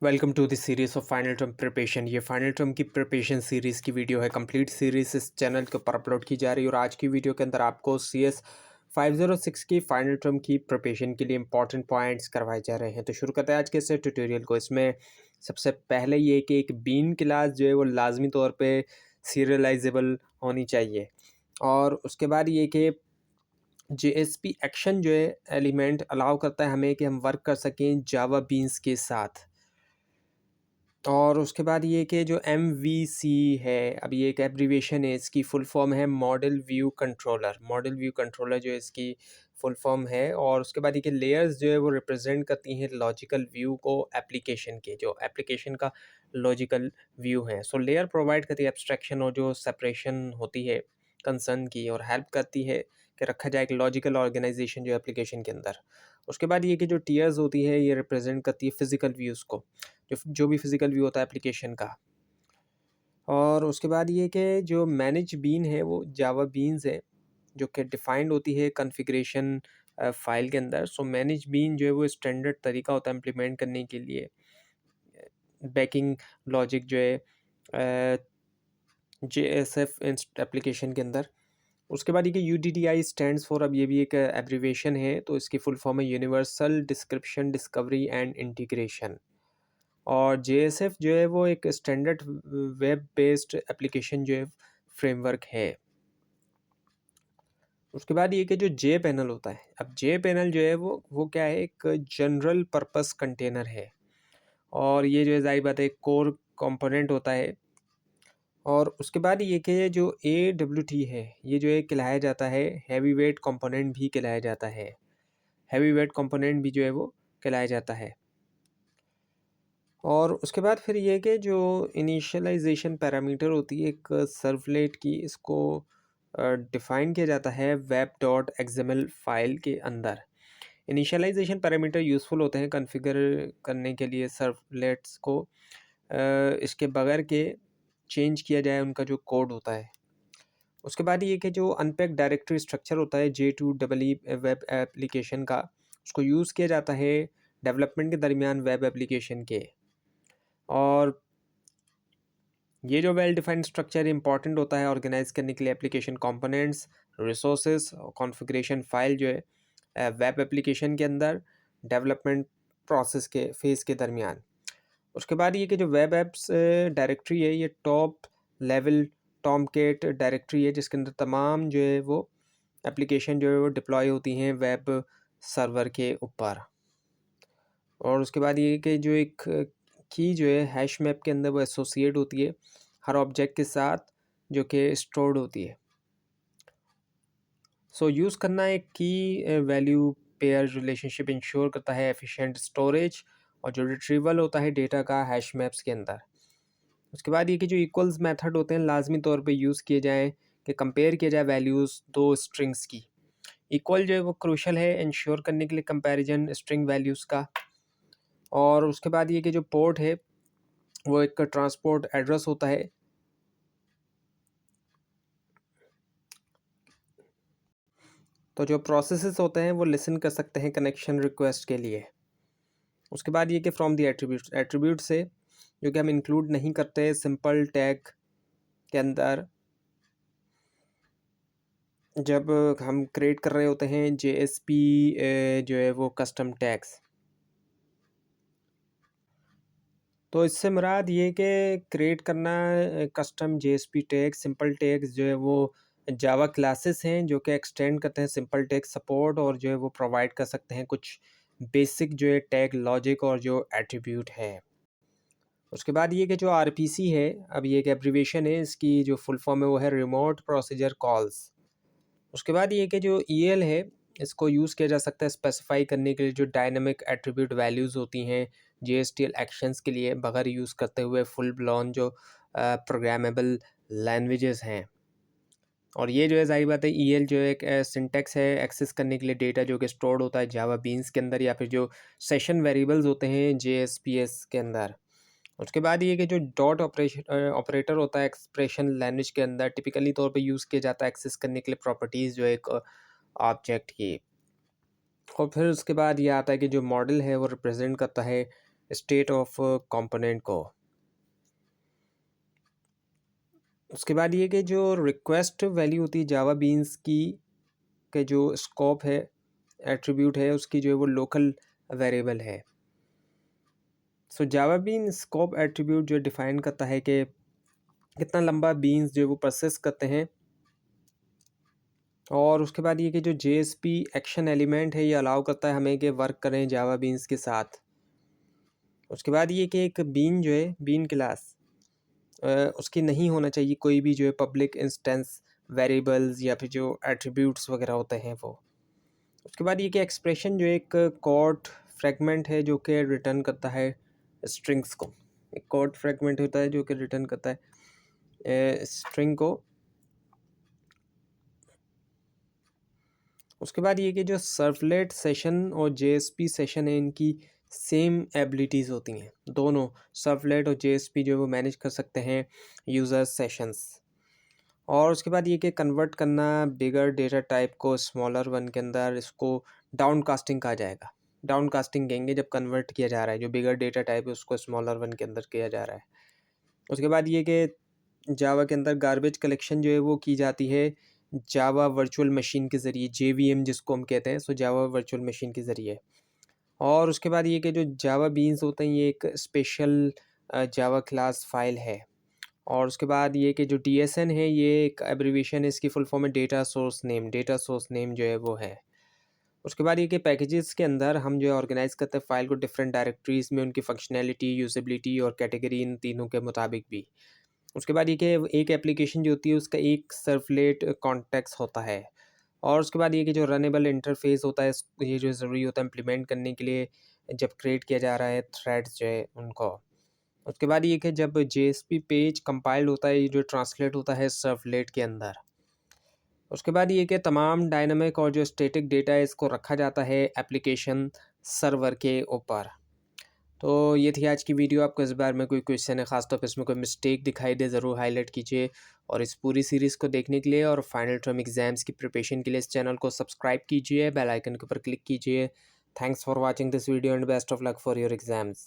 Welcome to the series of final term preparation. ये final term की preparation series की video है। Complete series इस चैनल के ऊपर अपलोड की जा रही है और आज की वीडियो के अंदर आपको CS 506 की फाइनल टर्म की प्रिपरेशन के लिए इंपॉर्टेंट पॉइंट्स करवाए जा रहे हैं। तो शुरू करते हैं आज के इस ट्यूटोरियल को। इसमें सबसे पहले ये कि एक बीन क्लास जो है वो लाजमी तौर पर सीरियलाइजेबल होनी चाहिए, और उसके बाद ये कि JSP एक्शन जो है एलिमेंट अलाउ करता है हमें कि हम वर्क कर सकें जावा बीन्स के साथ। और उसके बाद ये कि जो MVC है, अब ये एक एब्रीविएशन है, इसकी फुल फॉर्म है model view controller. Model view controller जो है इसकी फुल फॉर्म है। और उसके बाद ये कि लेयर्स जो है वो रिप्रेजेंट करती हैं लॉजिकल व्यू को एप्लीकेशन के, जो एप्लीकेशन का लॉजिकल व्यू है। सो लेयर प्रोवाइड करती है एब्स्ट्रैक्शन और जो सेपरेशन होती है कंसर्न की, और हेल्प करती है कि रखा जाए एक लॉजिकल ऑर्गेनाइजेशन जो एप्लीकेशन के अंदर। उसके बाद ये कि जो टीयर्स होती है ये रिप्रेजेंट करती है फिजिकल व्यूज़ को, जो भी फिजिकल व्यू होता है एप्लीकेशन का। और उसके बाद ये कि जो मैनेज बीन है वो जावा बीन्स है, जो कि डिफाइंड होती है कॉन्फ़िगरेशन फाइल के अंदर। सो मैनेज बीन जो है वो स्टैंडर्ड तरीका होता है इम्प्लीमेंट करने के लिए बैकिंग लॉजिक जो है JSF एप्लीकेशन के अंदर। उसके बाद ये कि UDDI स्टैंड्स फॉर, अब ये भी एक एब्रीविएशन है, तो इसकी फुल फॉर्म है universal description discovery and integration. और JSF जो है वो एक स्टैंडर्ड वेब बेस्ड एप्लीकेशन जो है फ्रेमवर्क है। उसके बाद ये कि जो J पैनल होता है, अब J पैनल जो है वो क्या है, एक जनरल पर्पस कंटेनर है, और ये जो है जाहिर बात है कोर कंपोनेंट होता है। और उसके बाद ये कि जो AWT है ये जो है कहलाया जाता है हैवी वेट कंपोनेंट भी कहलाया जाता है। हैवी वेट कंपोनेंट भी जो है वो कहलाया जाता है। और उसके बाद फिर ये कि जो इनिशियलाइजेशन पैरामीटर होती है एक सर्वलेट की, इसको डिफ़ाइन किया जाता है web.xml फाइल के अंदर। इनिशियलाइजेशन पैरामीटर यूज़फुल होते हैं कॉन्फ़िगर करने के लिए सर्वलेट्स को, इसके बगैर के चेंज किया जाए उनका जो कोड होता है। उसके बाद ये कि जो अनपैक डायरेक्टरी स्ट्रक्चर होता है J2EE वेब एप्लीकेशन का, उसको यूज़ किया जाता है डेवलपमेंट के दरमियान वेब एप्लीकेशन के। और ये जो वेल डिफाइंड स्ट्रक्चर इंपॉर्टेंट होता है ऑर्गेनाइज करने के लिए एप्लीकेशन कंपोनेंट्स, रिसोर्सेज और कॉन्फ़िगरेशन फाइल जो है वेब एप्लीकेशन के अंदर डेवलपमेंट प्रोसेस के फेज़ के दरमियान। उसके बाद ये कि जो वेब एप्स डायरेक्टरी है ये टॉप लेवल टॉमकेट डायरेक्टरी है, जिसके अंदर तमाम जो है वो एप्लीकेशन जो है वो डिप्लॉय होती हैं वेब सर्वर के ऊपर। और उसके बाद ये कि जो एक की जो है हैश मैप के अंदर वो एसोसिएट होती है हर ऑब्जेक्ट के साथ, जो कि स्टोर्ड होती है। सो यूज़ करना एक की वैल्यू पेयर रिलेशनशिप इंश्योर करता है एफिशिएंट स्टोरेज और जो रिट्रीवल होता है डेटा का हैश मैप्स के अंदर। उसके बाद ये कि जो इक्वल्स मेथड होते हैं लाजमी तौर पे यूज़ किए जाएँ कि कंपेयर किया जाए वैल्यूज़ दो स्ट्रिंग्स की। इक्वल जो है वो क्रूशल है इंश्योर करने के लिए कंपैरिजन स्ट्रिंग वैल्यूज़ का। और उसके बाद ये कि जो पोर्ट है वो एक ट्रांसपोर्ट एड्रेस होता है। तो जो प्रोसेसेस होते हैं वो लिसन कर सकते हैं कनेक्शन रिक्वेस्ट के लिए। उसके बाद ये कि फ्रॉम द एट्रीब्यूट से जो कि हम इंक्लूड नहीं करते सिंपल टैग के अंदर जब हम क्रिएट कर रहे होते हैं JSP जो है वो कस्टम टैग्स। तो इससे मुराद ये कि क्रिएट करना custom JSP tag simple tags जो है वो जावा क्लासेस हैं जो कि एक्सटेंड करते हैं सिंपल टैग सपोर्ट, और जो है वो प्रोवाइड कर सकते हैं कुछ बेसिक जो है टैग लॉजिक और जो एट्रीब्यूट है। उसके बाद ये कि जो RPC है, अब ये एक एब्रीविएशन है, इसकी जो फुल फॉर्म है वो है रिमोट प्रोसीजर कॉल्स। उसके बाद ये कि जो EL है इसको यूज़ किया जा सकता है स्पेसिफाई करने के लिए जो डायनामिक एट्रीब्यूट वैल्यूज़ होती हैं JSTL एक्शंस के लिए, बगैर यूज़ करते हुए फुल ब्लॉन जो प्रोग्रामेबल लैंग्वेजेस हैं। और ये जो है ज़ाहिर बात है EL जो एक सिंटेक्स है एक्सेस करने के लिए डेटा जो कि स्टोर्ड होता है जावा बीन्स के अंदर, या फिर जो सेशन वेरिएबल्स होते हैं JSPS के अंदर। उसके बाद ये कि जो डॉट ऑपरेटर होता है एक्सप्रेशन लैंग्वेज के अंदर टिपिकली तौर पे यूज़ किया जाता है एक्सेस करने के लिए प्रॉपर्टीज़ जो एक ऑब्जेक्ट की। और फिर उसके बाद ये आता है कि जो मॉडल है वो रिप्रेजेंट करता है स्टेट ऑफ कंपोनेंट को। उसके बाद ये कि जो रिक्वेस्ट वैल्यू होती है जावा बीन्स की के जो स्कोप है, एट्रीब्यूट है, उसकी जो है वो लोकल वेरिएबल है। सो जावा बीन स्कोप एट्रीब्यूट जो डिफाइन करता है कि कितना लंबा बीन्स जो है वो प्रोसेस करते हैं। और उसके बाद ये कि जो JSP एक्शन एलिमेंट है ये अलाउ करता है हमें कि वर्क करें जावा बीन्स के साथ। उसके बाद ये कि एक बीन जो है बीन क्लास उसकी नहीं होना चाहिए कोई भी जो है पब्लिक इंस्टेंस वेरिएबल्स या फिर जो एट्रीब्यूट्स वगैरह होते हैं वो। उसके बाद ये कि एक्सप्रेशन जो एक कोड फ्रेगमेंट है जो कि रिटर्न करता है स्ट्रिंग्स को। एक कोड फ्रेगमेंट होता है जो कि रिटर्न करता है स्ट्रिंग को। उसके बाद ये कि जो सर्वलेट सेशन और JSP सेशन है इनकी सेम एबिलिटीज़ होती हैं। दोनों सर्वलेट और JSP जो है वो मैनेज कर सकते हैं यूज़र सेशंस। और उसके बाद ये कि कन्वर्ट करना बिगर डेटा टाइप को स्मॉलर वन के अंदर, इसको डाउन कास्टिंग कहा जाएगा। डाउन कास्टिंग कहेंगे जब कन्वर्ट किया जा रहा है, जो बिगर डेटा टाइप है उसको स्मॉलर वन के अंदर किया जा रहा है। उसके बाद ये कि जावा के अंदर गार्बेज कलेक्शन जो है वो की जाती है जावा वर्चुअल मशीन के ज़रिए, JVM जिसको हम कहते हैं, सो जावा वर्चुअल मशीन के ज़रिए। और उसके बाद ये कि जो जावा बीन्स होते हैं ये एक स्पेशल जावा क्लास फाइल है। और उसके बाद ये कि जो DSN है ये एक एब्रीविएशन है, इसकी फुल फॉर्म है data source name. Data source name जो है वो है। उसके बाद ये कि पैकेजेस के अंदर हम जो है ऑर्गेनाइज करते हैं फाइल को डिफरेंट डायरेक्टरीज में, उनकी फंक्शनैलिटी, यूजेबिलिटी और कैटेगरी इन तीनों के मुताबिक भी। उसके बाद ये कि एक एप्लीकेशन जो होती है उसका एक सर्वलेट कॉन्टेक्स्ट होता है। और उसके बाद ये कि जो रनेबल इंटरफेस होता है ये जो ज़रूरी होता है इम्प्लीमेंट करने के लिए जब क्रिएट किया जा रहा है थ्रेड्स जो है उनको। उसके बाद ये कि जब JSP पेज कंपाइल्ड होता है ये जो ट्रांसलेट होता है सर्वलेट के अंदर। उसके बाद ये कि तमाम डायनामिक और जो स्टैटिक डेटा है इसको रखा जाता है एप्लीकेशन सर्वर के ऊपर। तो ये थी आज की वीडियो। आपको इस बार में कोई क्वेश्चन है ख़ासतौर पर इसमें कोई मिस्टेक दिखाई दे ज़रूर हाईलाइट कीजिए। और इस पूरी सीरीज़ को देखने के लिए और फाइनल टर्म एग्ज़ाम्स की प्रिपरेशन के लिए इस चैनल को सब्सक्राइब कीजिए, बेल आइकन के ऊपर क्लिक कीजिए। Thanks for watching this video and best of luck for your exams.